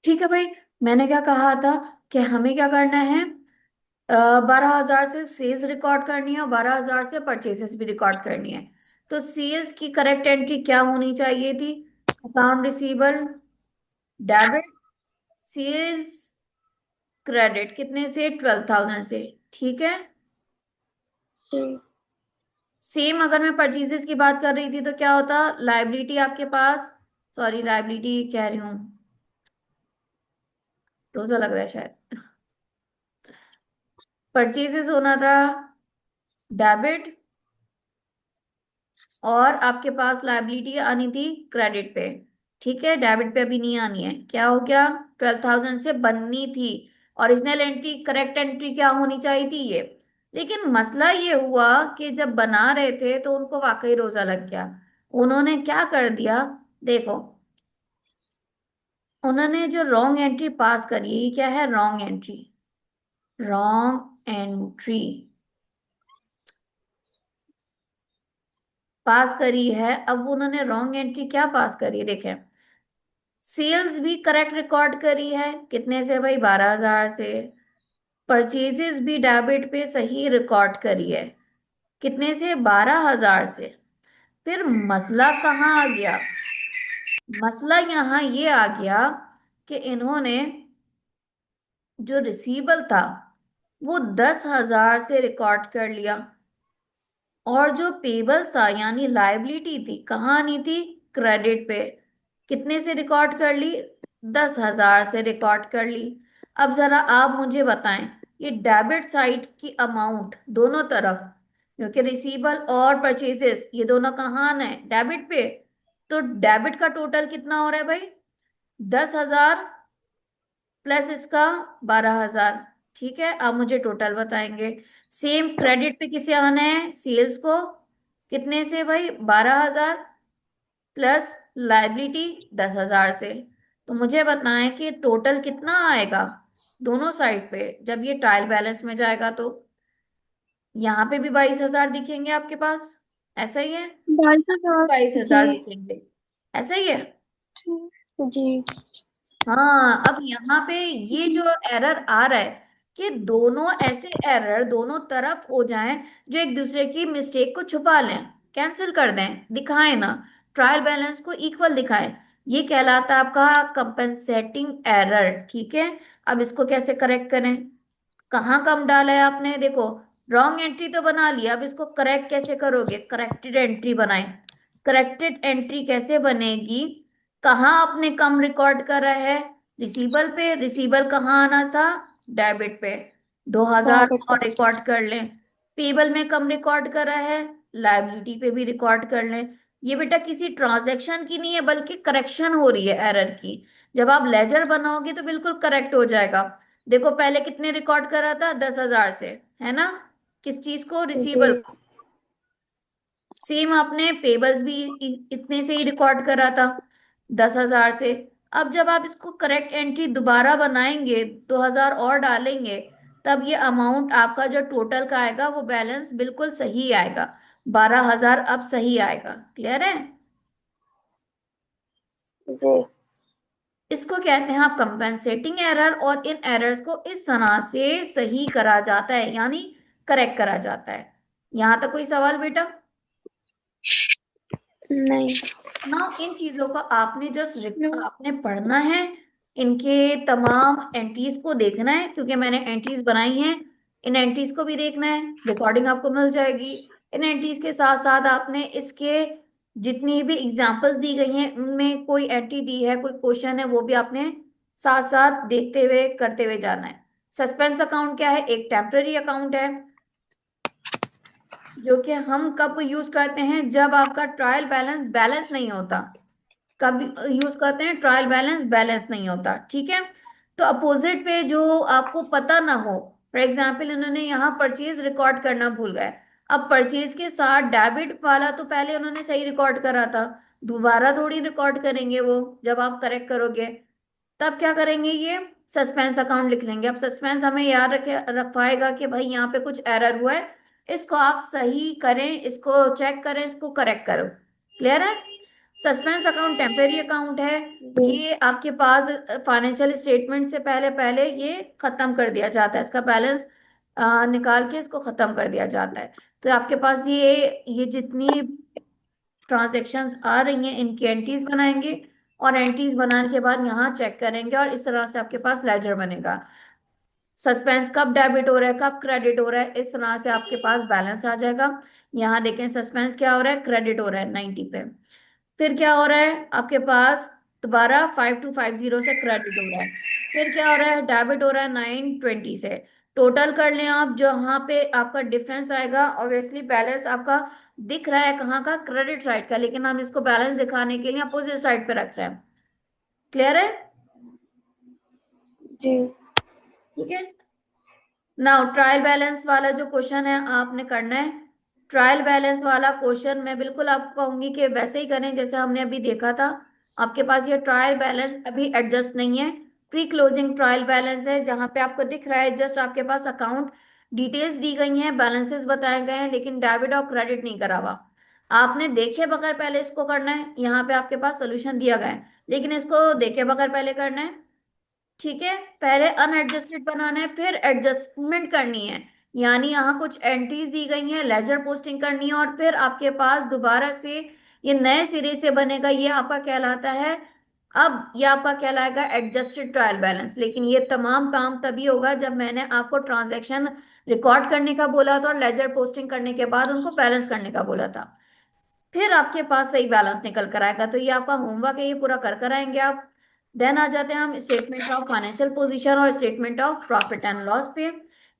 ठीक है भाई। मैंने क्या कहा था कि हमें क्या करना है, 12,000 से सेल्स रिकॉर्ड करनी है और 12,000 से परचेसेस भी रिकॉर्ड करनी है। तो सेल्स की करेक्ट एंट्री क्या होनी चाहिए थी? Account receivable debit, sales credit, कितने से? 12,000 से। ठीक है। हम्म। सेम अगर मैं परचेजेस की बात कर रही थी तो क्या होता? लाइबिलिटी आपके पास, सॉरी लाइबिलिटी कह रही हूँ, रोजा लग रहा है शायद। परचेजेस होना था डेबिट, और आपके पास लाइबिलिटी आनी थी क्रेडिट पे। ठीक है, डेबिट पे अभी नहीं आनी है। क्या हो गया? 12,000 से बननी थी। ओरिजिनल एंट्री, करेक्ट एंट्री क्या होनी चाहिए थी? ये। लेकिन मसला ये हुआ कि जब बना रहे थे तो उनको वाकई रोजा लग गया। उन्होंने क्या कर दिया, देखो, उन्होंने जो रॉन्ग एंट्री पास करी, ये क्या है? Wrong entry. रॉन्ग एंट्री पास करी है। अब उन्होंने रॉन्ग एंट्री क्या पास करी है, देखें। सेल्स भी करेक्ट रिकॉर्ड करी है, कितने से भाई? 12,000 से। परचेजेस भी डेबिट पे सही रिकॉर्ड करी है, कितने से? 12,000 से। फिर मसला कहाँ आ गया? मसला यहाँ ये आ गया कि इन्होंने जो रिसीवेबल था वो 10,000 से रिकॉर्ड कर लिया, और जो पेबल्स था यानी लाइबिलिटी थी कहाँ आनी थी? क्रेडिट पे। कितने से रिकॉर्ड कर ली? 10,000 से रिकॉर्ड कर ली। अब जरा आप मुझे बताएं, ये डेबिट साइड की अमाउंट दोनों तरफ, क्योंकि रिसीवेबल और परचेजेस ये दोनों कहाँ आना है? डेबिट पे। तो डेबिट का टोटल कितना हो रहा है भाई? 10,000 प्लस इसका 12,000। ठीक है, आप मुझे टोटल बताएंगे। सेम क्रेडिट पे किसे आना है? सेल्स को। कितने से भाई? 12,000 प्लस लाइबिलिटी 10,000 से। तो मुझे बताएं कि टोटल कितना आएगा दोनों साइड पे जब ये ट्रायल बैलेंस में जाएगा। तो यहाँ पे भी 22,000 दिखेंगे आपके पास, ऐसा ही है? भाई साहब। 22,000 जी। दिखेंगे, ऐसा ही है? जी। हाँ, अब यहाँ पे ये जी। जो एरर आ रहा है कि दोनों ऐसे एरर दोनों तरफ हो जाएं जो एक दूसरे की मिस्टेक को छुपा लें, कैंसिल कर दें, दिखाएं ना, ट्रायल बैलेंस को इक्वल दिखाएं, ये कहलाता है आपका कंपेंसेटिंग एरर। ठीक है। अब इसको कैसे करेक्ट करें? कहाँ कम डाला है आपने, देखो। रॉन्ग एंट्री तो बना लिया, अब इसको करेक्ट कैसे करोगे? करेक्टेड एंट्री बनाए। करेक्टेड एंट्री कैसे बनेगी? कहाँ आपने कम रिकॉर्ड करा है? रिसीबल पे। रिसीबल कहाँ आना था? डेबिट पे। 2,000 डेबिट पे। और रिकॉर्ड कर लें। पेबल में कम रिकॉर्ड करा है, लाइबिलिटी पे भी रिकॉर्ड कर लें। ये बेटा किसी ट्रांजैक्शन की नहीं है बल्कि करेक्शन हो रही है एरर की। जब आप लेजर बनाओगे तो बिल्कुल करेक्ट हो जाएगा। देखो पहले कितने रिकॉर्ड करा था? 10,000 से, है ना? किस चीज को? जी। रिसीबल को। सेम आपने पेबल्स भी इतने से ही रिकॉर्ड करा था, 10,000 से। अब जब आप इसको करेक्ट एंट्री दोबारा बनाएंगे, 2,000 और डालेंगे, तब ये अमाउंट आपका जो टोटल का आएगा वो बैलेंस बिल्कुल सही आएगा। 12,000 अब सही आएगा। क्लियर है? जी। इसको कहते हैं आप कंपेंसेटिंग एरर, और इन एरर्स को इस तरह से सही करा जाता है, यानी करेक्ट करा जाता है। यहां तक कोई सवाल बेटा? नहीं। ना, इन चीजों का आपने जस्ट आपने पढ़ना है, इनके तमाम एंट्रीज को देखना है, क्योंकि मैंने एंट्रीज बनाई हैं। इन एंट्रीज को भी देखना है, रिकॉर्डिंग आपको मिल जाएगी। इन एंट्रीज के साथ साथ आपने इसके जितनी भी एग्जांपल्स दी गई हैं उनमें कोई एंट्री दी है, कोई क्वेश्चन है, वो भी आपने साथ साथ देखते हुए करते हुए जाना है। सस्पेंस अकाउंट क्या है? एक टेम्पररी अकाउंट है जो कि हम कब यूज करते हैं? जब आपका ट्रायल बैलेंस बैलेंस नहीं होता। कब यूज करते हैं? ट्रायल बैलेंस बैलेंस नहीं होता। ठीक है। तो अपोजिट पे जो आपको पता ना हो, फॉर एग्जाम्पल उन्होंने यहाँ परचेज रिकॉर्ड करना भूल गए। अब परचेज के साथ डेबिट वाला तो पहले उन्होंने सही रिकॉर्ड करा था, दोबारा थोड़ी रिकॉर्ड करेंगे वो। जब आप करेक्ट करोगे तब क्या करेंगे? ये सस्पेंस अकाउंट लिख लेंगे। अब सस्पेंस हमें याद रखे रखवाएगा कि भाई यहाँ पे कुछ एरर हुआ है, इसको आप सही करें, इसको चेक करें, इसको करेक्ट करो। क्लियर है? सस्पेंस अकाउंट टेम्परेरी अकाउंट है। जी। ये आपके पास फाइनेंशियल स्टेटमेंट से पहले पहले ये खत्म कर दिया जाता है, इसका बैलेंस निकाल के इसको खत्म कर दिया जाता है। तो आपके पास ये जितनी ट्रांजेक्शन्स आ रही हैं इनकी एंट्रीज बनाएंगे, और एंट्रीज बनाने के बाद यहाँ चेक करेंगे, और इस तरह से आपके पास लेजर बनेगा। सस्पेंस कब डेबिट हो रहा है, कब क्रेडिट हो रहा है, इस तरह से आपके पास बैलेंस आ जाएगा। यहाँ देखें सस्पेंस क्या हो रहा है, क्रेडिट हो रहा है 90 पे। फिर क्या हो रहा है आपके पास, दोबारा 5250 से क्रेडिट हो रहा है। फिर क्या हो रहा है, डेबिट हो रहा है 920 से। टोटल कर लें आप, जो यहाँ पे आपका डिफरेंस आएगा, ऑब्वियसली बैलेंस आपका दिख रहा है कहाँ का, क्रेडिट साइड का, लेकिन हम इसको बैलेंस दिखाने के लिए अपोजिट साइड पे रख रहे हैं। क्लियर है? जी। ठीक है। नाउ ट्रायल बैलेंस वाला जो क्वेश्चन है आपने करना है। ट्रायल बैलेंस वाला क्वेश्चन मैं बिल्कुल आपको कहूंगी कि वैसे ही करें जैसे हमने अभी देखा था। आपके पास ये ट्रायल बैलेंस अभी एडजस्ट नहीं है, प्री क्लोजिंग ट्रायल बैलेंस है, जहां पे आपको दिख रहा है जस्ट आपके पास अकाउंट डिटेल्स दी गई हैं, बैलेंसेस बताए गए हैं, लेकिन डेबिट और क्रेडिट नहीं करा हुआ। आपने देखे बगैर पहले इसको करना है, यहाँ पे आपके पास सोल्यूशन दिया गया है, लेकिन इसको देखे बगैर पहले करना है। ठीक है। पहले अनएडजस्टेड बनाना है, फिर एडजस्टमेंट करनी है, यानी यहाँ कुछ एंट्रीज दी गई हैं, लेजर पोस्टिंग करनी है, और फिर आपके पास दोबारा से ये नए सिरे से बनेगा, ये आपका कहलाता है। अब ये आपका कहलाएगा एडजस्टेड ट्रायल बैलेंस, लेकिन ये तमाम काम तभी होगा जब मैंने आपको ट्रांजैक्शन रिकॉर्ड करने का बोला था और लेजर पोस्टिंग करने के बाद उनको बैलेंस करने का बोला था। फिर आपके पास सही बैलेंस निकल कर आएगा। तो ये आपका होमवर्क है, ये पूरा कर कर आएंगे आप। देन आ जाते हैं हम स्टेटमेंट ऑफ फाइनेंशियल पोजीशन और statement of profit and loss पे।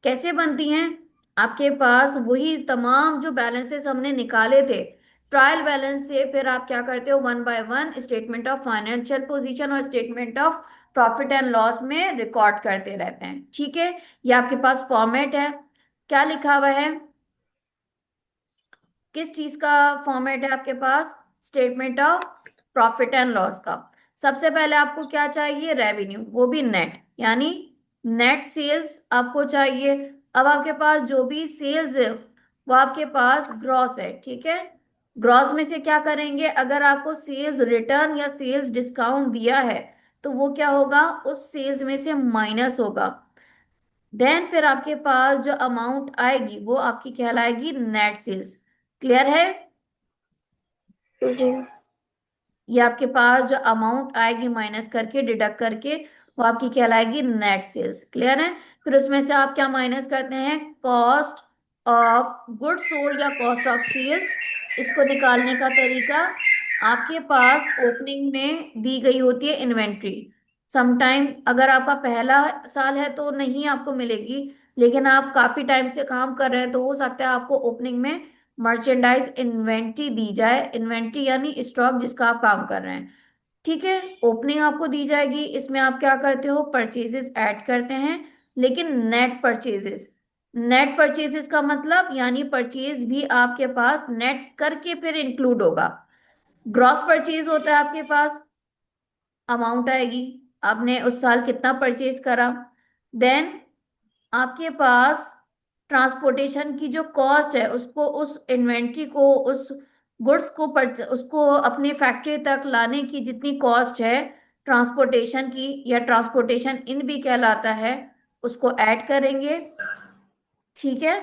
कैसे बनती हैं? आपके पास वही तमाम जो बैलेंसेस हमने निकाले थे ट्रायल बैलेंस से, फिर आप क्या करते हो, one by one statement of financial position और statement of profit and loss में रिकॉर्ड करते रहते हैं। ठीक है। ये आपके पास फॉर्मेट है। क्या लिखा हुआ है, किस चीज का फॉर्मेट है आपके पास, statement of profit and loss का। सबसे पहले आपको क्या चाहिए, रेवेन्यू, वो भी नेट, यानी नेट सेल्स आपको चाहिए। अब आपके पास जो भी सेल्स है वो आपके पास ग्रॉस है। ठीक है। ग्रॉस में से क्या करेंगे, अगर आपको सेल्स रिटर्न या सेल्स डिस्काउंट दिया है तो वो क्या होगा, उस सेल्स में से माइनस होगा। देन फिर आपके पास जो अमाउंट आएगी वो आपकी कहलाएगी नेट सेल्स। क्लियर है? जी। ये आपके पास जो अमाउंट आएगी माइनस करके डिडक्ट करके वो आपकी कहलाएगी नेट सेल्स। क्लियर है? फिर उसमें से आप क्या माइनस करते हैं, कॉस्ट ऑफ गुड्स सोल्ड या कॉस्ट ऑफ सेल्स। इसको निकालने का तरीका, आपके पास ओपनिंग में दी गई होती है इन्वेंट्री। समटाइम अगर आपका पहला साल है तो नहीं आपको मिलेगी, लेकिन आप काफी टाइम से काम कर रहे हैं तो हो सकता है आपको ओपनिंग में मर्चेंडाइज इन्वेंट्री दी जाए। इन्वेंट्री यानी स्टॉक जिसका आप काम कर रहे हैं। ठीक है। ओपनिंग आपको दी जाएगी, इसमें आप क्या करते हो, परचेजेस ऐड करते हैं, लेकिन नेट परचेजेस। नेट परचेजेस का मतलब यानी परचेज भी आपके पास नेट करके फिर इंक्लूड होगा। ग्रॉस परचेज होता है आपके पास, अमाउंट आएगी, आपने उस साल कितना परचेज करा। देन आपके पास ट्रांसपोर्टेशन की जो कॉस्ट है, उसको, उस इन्वेंट्री को, उस गुड्स को उसको अपने फैक्ट्री तक लाने की जितनी कॉस्ट है ट्रांसपोर्टेशन की, या ट्रांसपोर्टेशन इन भी कहलाता है, उसको ऐड करेंगे। ठीक है।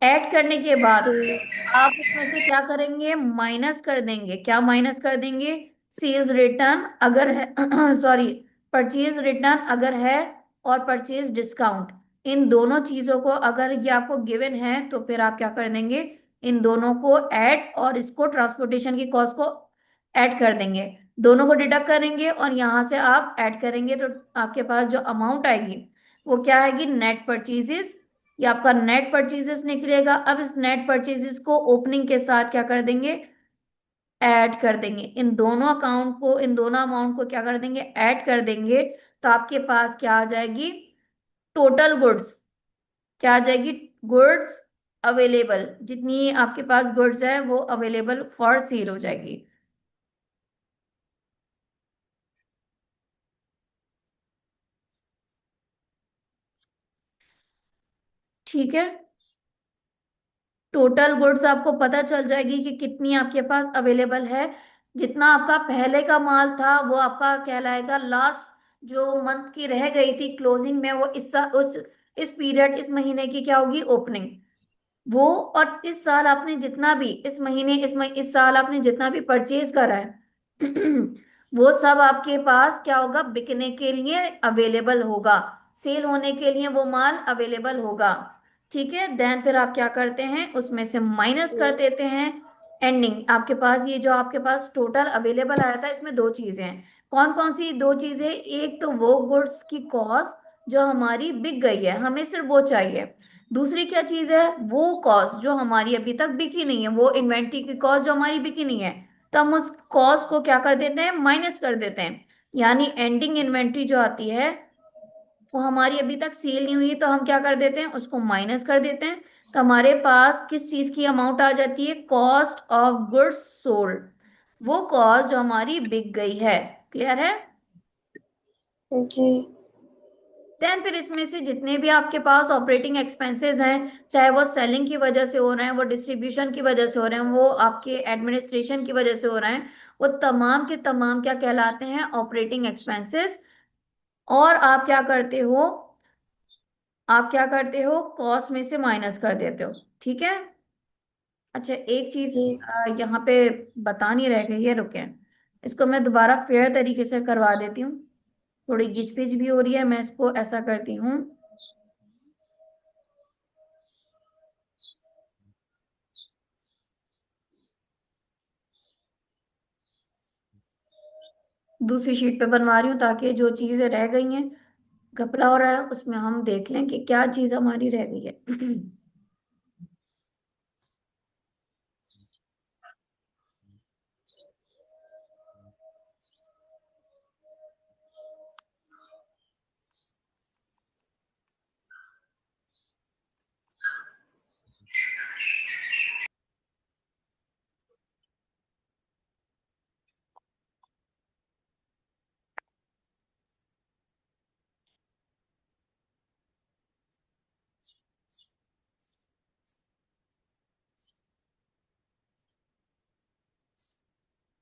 ऐड करने के बाद जी। आप उसमें से क्या करेंगे, माइनस कर देंगे। क्या माइनस कर देंगे, सेल्स रिटर्न अगर है सॉरी, परचेज रिटर्न अगर है, और परचेज डिस्काउंट, इन दोनों चीजों को अगर ये आपको गिवन है तो फिर आप क्या कर देंगे, इन दोनों को ऐड और इसको ट्रांसपोर्टेशन की कॉस्ट को ऐड कर देंगे। दोनों को डिडक्ट करेंगे और यहां से आप ऐड करेंगे तो आपके पास जो अमाउंट आएगी वो क्या आएगी, नेट परचेजेस। ये आपका नेट परचेजेस निकलेगा। अब इस नेट परचेजेस को ओपनिंग के साथ क्या कर देंगे, ऐड कर देंगे। इन दोनों अकाउंट को, इन दोनों अमाउंट को क्या कर देंगे, ऐड कर देंगे। तो आपके पास क्या आ जाएगी, टोटल गुड्स। क्या आ जाएगी, गुड्स अवेलेबल, जितनी आपके पास गुड्स है वो अवेलेबल फॉर सेल हो जाएगी। ठीक है। टोटल गुड्स आपको पता चल जाएगी कि कितनी आपके पास अवेलेबल है। जितना आपका पहले का माल था वो आपका कहलाएगा लास्ट, जो मंथ की रह गई थी क्लोजिंग में, वो उस इस पीरियड, इस महीने की क्या होगी, ओपनिंग वो। और इस साल आपने जितना भी इस महीने इस साल आपने जितना भी परचेज करा है वो सब आपके पास क्या होगा, बिकने के लिए अवेलेबल होगा, सेल होने के लिए वो माल अवेलेबल होगा। ठीक है, देन फिर आप क्या करते हैं, उसमें से माइनस कर देते हैं एंडिंग। आपके पास ये जो आपके पास टोटल अवेलेबल आया था, इसमें दो चीजें हैं। कौन कौन सी दो चीजें? एक तो वो गुड्स की कॉस्ट जो हमारी बिक गई है, हमें सिर्फ वो चाहिए। दूसरी क्या चीज है, वो कॉस्ट जो हमारी अभी तक बिकी नहीं है, वो इन्वेंट्री की कॉस्ट जो हमारी बिकी नहीं है। तो हम उस कॉस्ट को क्या कर देते हैं, माइनस कर देते हैं। यानी एंडिंग इन्वेंट्री जो आती है, वो हमारी अभी तक सेल नहीं हुई, तो हम क्या कर देते हैं, उसको माइनस कर देते हैं। तो हमारे पास किस चीज की अमाउंट आ जाती है, कॉस्ट ऑफ गुड्स सोल्ड, वो कॉस्ट जो हमारी बिक गई है। क्लियर है? जी। देन फिर इसमें से जितने भी आपके पास ऑपरेटिंग एक्सपेंसेस हैं, चाहे वो सेलिंग की वजह से हो रहे हैं, वो डिस्ट्रीब्यूशन की वजह से हो रहे हैं, वो आपके एडमिनिस्ट्रेशन की वजह से हो रहे हैं, वो तमाम के तमाम क्या कहलाते हैं, ऑपरेटिंग एक्सपेंसेस। और आप क्या करते हो, कॉस्ट में से माइनस कर देते हो। ठीक है। अच्छा, एक चीज जी। यहाँ पे बता नहीं रह गई है, रुके, इसको मैं दोबारा फेयर तरीके से करवा देती हूँ। थोड़ी घिच पिच भी हो रही है, मैं इसको ऐसा करती हूँ। दूसरी शीट पे बनवा रही हूँ ताकि जो चीजें रह गई हैं, घपला हो रहा है, उसमें हम देख लें कि क्या चीज हमारी रह गई है।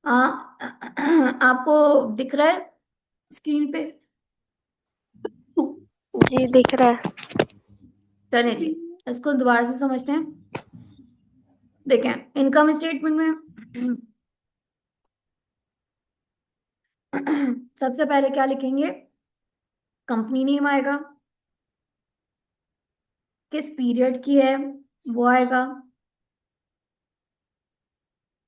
आपको दिख रहा है स्क्रीन पे? जी दिख रहा है। चलिए जी, इसको दोबारा से समझते हैं। देखें, इनकम स्टेटमेंट में सबसे पहले क्या लिखेंगे, कंपनी नेम आएगा, किस पीरियड की है वो आएगा।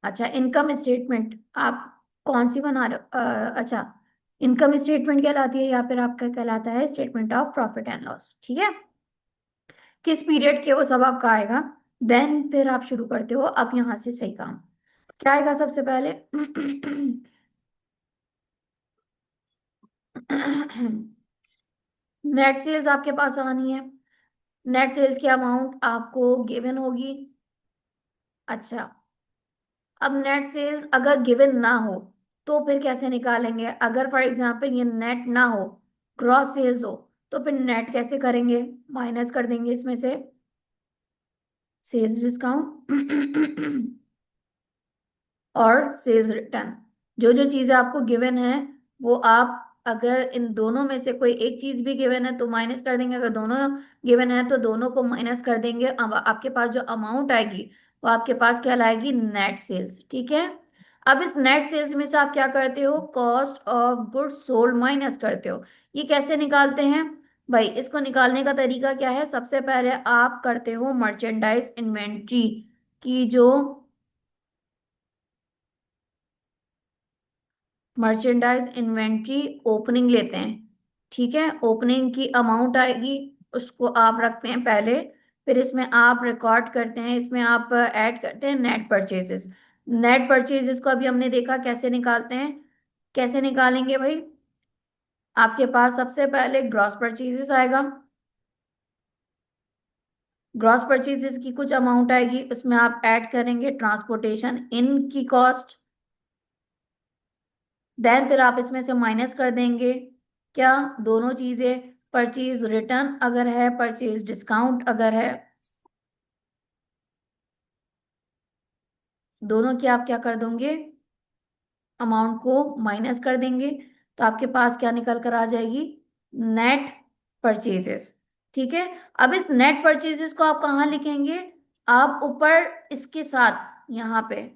अच्छा, इनकम स्टेटमेंट आप कौन सी बना रहे हो? अच्छा, इनकम स्टेटमेंट कहलाती है या फिर आपका कहलाता है statement of profit and loss. ठीक है, किस पीरियड के, वो सब आपका आएगा। देन फिर आप शुरू करते हो अब यहां से सही काम। क्या आएगा सबसे पहले? नेट सेल्स आपके पास आनी है। नेट सेल्स की अमाउंट आपको गिवन होगी। अच्छा, अब नेट सेल्स अगर गिवन ना हो तो फिर कैसे निकालेंगे? अगर फॉर एग्जांपल ये नेट ना हो, ग्रॉस सेल्स हो, तो फिर नेट कैसे करेंगे? माइनस कर देंगे इसमें से सेल्स डिस्काउंट और सेल्स रिटर्न। जो जो चीजें आपको गिवन है, वो आप, अगर इन दोनों में से कोई एक चीज भी गिवन है तो माइनस कर देंगे, अगर दोनों गिवन है तो दोनों को माइनस कर देंगे। अब आपके पास जो अमाउंट आएगी वो आपके पास क्या लाएगी, नेट सेल्स। ठीक है, अब इस नेट सेल्स में से आप क्या करते हो, cost of goods sold minus करते हो। ये कैसे निकालते हैं भाई? इसको निकालने का तरीका क्या है, सबसे पहले आप करते हो मर्चेंडाइज इन्वेंट्री की जो मर्चेंडाइज इन्वेंट्री ओपनिंग लेते हैं। ठीक है, ओपनिंग की अमाउंट आएगी, उसको आप रखते हैं पहले। फिर इसमें आप रिकॉर्ड करते हैं, इसमें आप ऐड करते हैं नेट परचेजेस। नेट परचेजेस को अभी हमने देखा कैसे निकालते हैं। कैसे निकालेंगे भाई? आपके पास सबसे पहले ग्रॉस परचेजेस आएगा। ग्रॉस परचेजेस की कुछ अमाउंट आएगी, उसमें आप ऐड करेंगे ट्रांसपोर्टेशन इन की कॉस्ट। देन फिर आप इसमें से माइनस कर देंगे क्या, दोनों चीजें, परचेज रिटर्न अगर है, परचेज डिस्काउंट अगर है, दोनों की आप क्या कर दोगे, अमाउंट को माइनस कर देंगे तो आपके पास क्या निकल कर आ जाएगी, नेट परचेजेस। ठीक है। अब इस नेट परचेजेस को आप कहाँ लिखेंगे, आप ऊपर इसके साथ यहाँ पे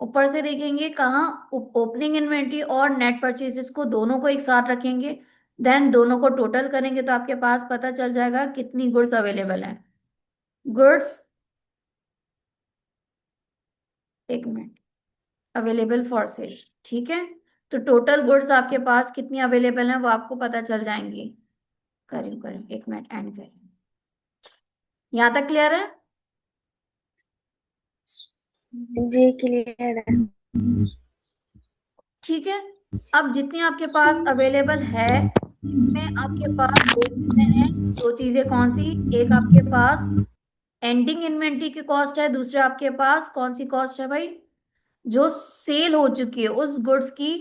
ऊपर से देखेंगे कहाँ, ओपनिंग इन्वेंट्री और नेट परचेजेस को दोनों को एक साथ रखेंगे, देन दोनों को टोटल करेंगे तो आपके पास पता चल जाएगा कितनी गुड्स अवेलेबल हैं। गुड्स, एक मिनट, अवेलेबल फॉर सेल। ठीक है। तो टोटल गुड्स आपके पास कितनी अवेलेबल हैं वो आपको पता चल जाएंगी। करें करें, एक मिनट, एंड करें। यहाँ तक क्लियर है? जी क्लियर है। ठीक है। अब जितनी आपके पास अवेलेबल है, इसमें आपके पास दो चीजें हैं। दो चीजें कौन सी, एक आपके पास एंडिंग इन्वेंट्री की कॉस्ट है, दूसरे आपके पास कौन सी कॉस्ट है भाई, जो सेल हो चुकी है उस गुड्स की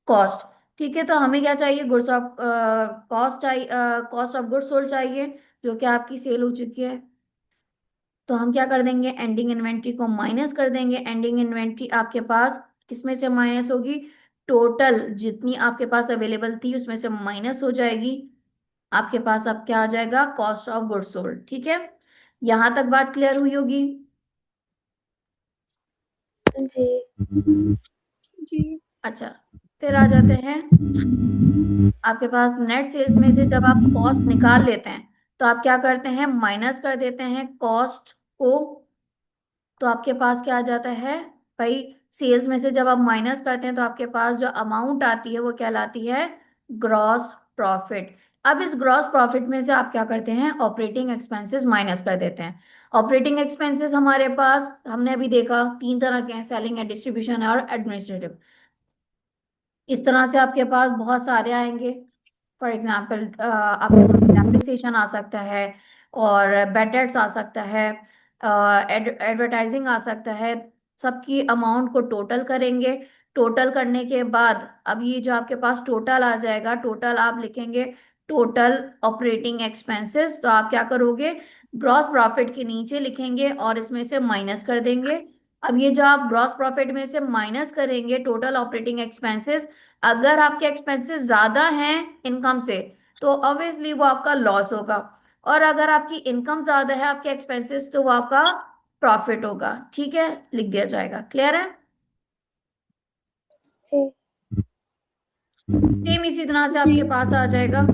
कॉस्ट। ठीक है। तो हमें क्या चाहिए, गुड्स ऑफ कॉस्ट चाहिए, कॉस्ट ऑफ गुड्स सोल्ड चाहिए, जो कि आपकी सेल हो चुकी है। तो हम क्या कर देंगे, एंडिंग इन्वेंट्री को माइनस कर देंगे। एंडिंग इन्वेंट्री आपके पास किसमें से माइनस होगी, टोटल जितनी आपके पास अवेलेबल थी उसमें से माइनस हो जाएगी। आपके पास अब क्या आ जाएगा, कॉस्ट ऑफ गुड्स सोल्ड। ठीक है। यहां तक बात क्लियर हुई होगी। जी जी। अच्छा, फिर आ जाते हैं आपके पास नेट सेल्स में से जब आप कॉस्ट निकाल लेते हैं तो आप क्या करते हैं, माइनस कर देते हैं कॉस्ट को। तो आपके पास क्या आ जाता है भाई, सेल्स में से जब आप माइनस करते हैं तो आपके पास जो अमाउंट आती है वो कहलाती है ग्रॉस प्रॉफिट। अब इस ग्रॉस प्रॉफिट में से आप क्या करते हैं, ऑपरेटिंग एक्सपेंसेस माइनस कर देते हैं। ऑपरेटिंग एक्सपेंसेस हमारे पास हमने अभी देखा तीन तरह के हैं, सेलिंग एंड डिस्ट्रीब्यूशन और एडमिनिस्ट्रेटिव। इस तरह से आपके पास बहुत सारे आएंगे। फॉर एग्जाम्पल आपके पास डेप्रिसिएशन आ सकता है, और बैड डेट्स आ सकता है, एडवर्टाइजिंग आ सकता है। सबकी अमाउंट को टोटल करेंगे। टोटल करने के बाद अब ये जो आपके पास टोटल आ जाएगा, टोटल आप लिखेंगे टोटल ऑपरेटिंग एक्सपेंसेस। तो आप क्या करोगे, ग्रॉस प्रॉफिट के नीचे लिखेंगे और इसमें से माइनस कर देंगे। अब ये जो आप ग्रॉस प्रॉफिट में से माइनस करेंगे टोटल ऑपरेटिंग एक्सपेंसेस, अगर आपके एक्सपेंसेस ज्यादा हैं इनकम से तो ऑब्वियसली वो आपका लॉस होगा, और अगर आपकी इनकम ज्यादा है आपके एक्सपेंसेस तो वो आपका प्रॉफिट होगा। ठीक है, लिख दिया जाएगा। क्लियर है? जी सेम इसी तरह से जी। आपके पास आ जाएगा।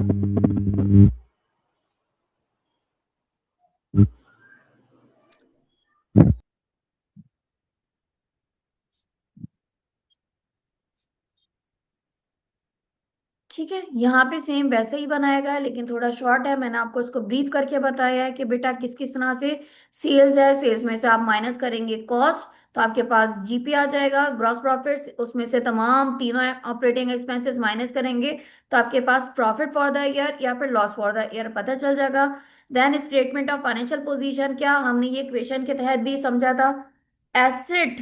ठीक है, यहाँ पे सेम वैसे ही बनाया गया है लेकिन थोड़ा शॉर्ट है। मैंने आपको इसको ब्रीफ करके बताया है कि बेटा किस किस तरह से सेल्स है, सेल्स में से आप माइनस करेंगे कॉस्ट तो आपके पास जीपी आ जाएगा, ग्रॉस प्रॉफिट, उसमें से तमाम तीनों ऑपरेटिंग एक्सपेंसेस माइनस करेंगे तो आपके पास प्रॉफिट फॉर द ईयर या फिर लॉस फॉर द ईयर पता चल जाएगा। Then statement of financial position, क्या हमने ये क्वेश्चन के तहत भी समझा था, एसेट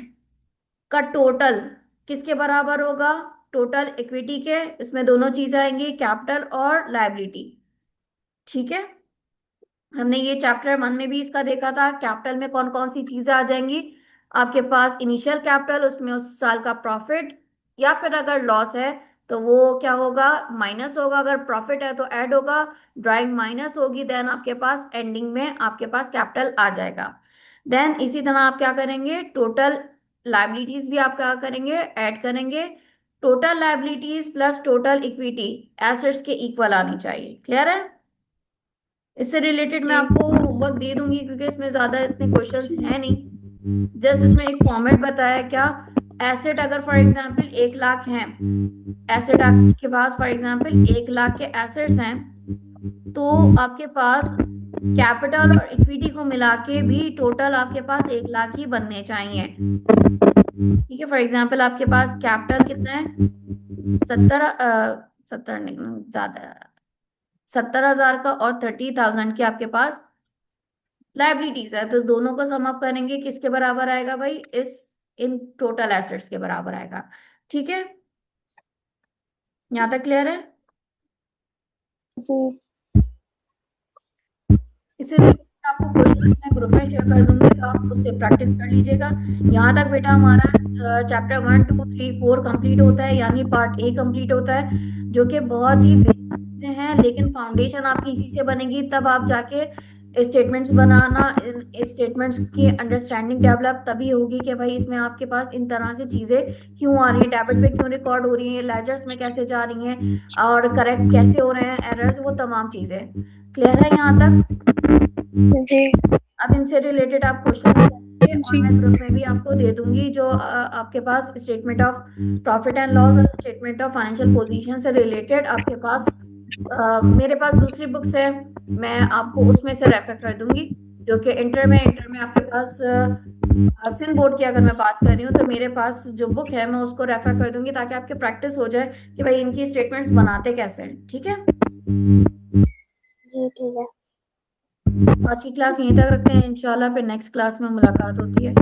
का टोटल किसके बराबर होगा, टोटल इक्विटी के, इसमें दोनों चीजें आएंगी, कैपिटल और लायबिलिटी। ठीक है। हमने ये चैप्टर 1 में भी इसका देखा था, कैपिटल में कौन कौन सी चीजें आ जाएंगी, आपके पास इनिशियल कैपिटल, उसमें उस साल का प्रॉफिट, या फिर अगर लॉस है तो वो क्या होगा, माइनस होगा, अगर प्रॉफिट है तो ऐड होगा, ड्राइंग माइनस होगी, देन आपके पास एंडिंग में आपके पास कैपिटल आ जाएगा। देन इसी तरह आप क्या करेंगे, टोटल लाइबिलिटीज भी आप क्या करेंगे, ऐड करेंगे। Total liabilities plus total equity assets के इक्वल आनी चाहिए। क्लियर है? इससे रिलेटेड मैं जी आपको होमवर्क दे दूंगी क्योंकि इसमें ज्यादा इतने क्वेश्चंस हैं नहीं। जस्ट इसमें एक फॉर्मेट बताया, क्या एसेट अगर फॉर एग्जांपल 1 लाख हैं, एसेट आपके पास फॉर एग्जांपल 1 लाख के एसेट्स हैं, तो आपके पास कैपिटल और इक्विटी को मिला के भी टोटल आपके पास 1 लाख ही बनने चाहिए। ठीक है। फॉर एग्जांपल आपके पास कैपिटल कितना है, 70 नहीं, ज्यादा, 70,000 का, और 30,000 की आपके पास लाइबिलिटीज है, तो दोनों को सम अप करेंगे किसके बराबर आएगा भाई, इस इन टोटल एसेट्स के बराबर आएगा। ठीक है, यहाँ तक क्लियर है? जी। इससे रिलेटेड आपको क्वेश्चन मैं ग्रुप में शेयर कर दूंगी, तो आप उससे प्रैक्टिस कर लीजिएगा। यहाँ तक बेटा हमारा चैप्टर 1 2 3 4 कंप्लीट होता है, यानी पार्ट ए कंप्लीट होता है, जो कि बहुत ही बेसिक चीजें हैं, लेकिन फाउंडेशन आपकी इसी से बनेगी, तब आप जाके स्टेटमेंट्स बनाना, स्टेटमेंट्स की अंडरस्टैंडिंग डेवलप तभी होगी कि भाई इसमें आपके पास इन तरह से चीजें क्यों आ रही है, डेबिट पे क्यों रिकॉर्ड हो रही है, लेजर्स में कैसे जा रही हैं, और करेक्ट कैसे हो रहे हैं एरर्स, वो तमाम चीजें क्लियर है यहाँ तक। जी। अब इनसे रिलेटेड आप क्वेश्चंस करेंगे, और जी। मैं ग्रुप में भी आपको दे दूंगी जो आपके पास statement of profit and loss और स्टेटमेंट ऑफ फाइनेंशियल पोजीशन से रिलेटेड आपके पास मेरे पास दूसरी बुक्स है, मैं आपको उसमें से रेफर कर दूंगी, जो कि इंटर में आपके पास सिंध बोर्ड की अगर मैं बात कर रही हूँ, तो मेरे पास जो बुक है मैं उसको रेफर कर दूंगी, ताकि आपके प्रैक्टिस हो जाए कि भाई इनकी स्टेटमेंट्स बनाते कैसे हैं। ठीक है, जी ठीक है। आज की क्लास यहीं तक रखते हैं, इंशाल्लाह फिर नेक्स्ट क्लास में मुलाकात होती है।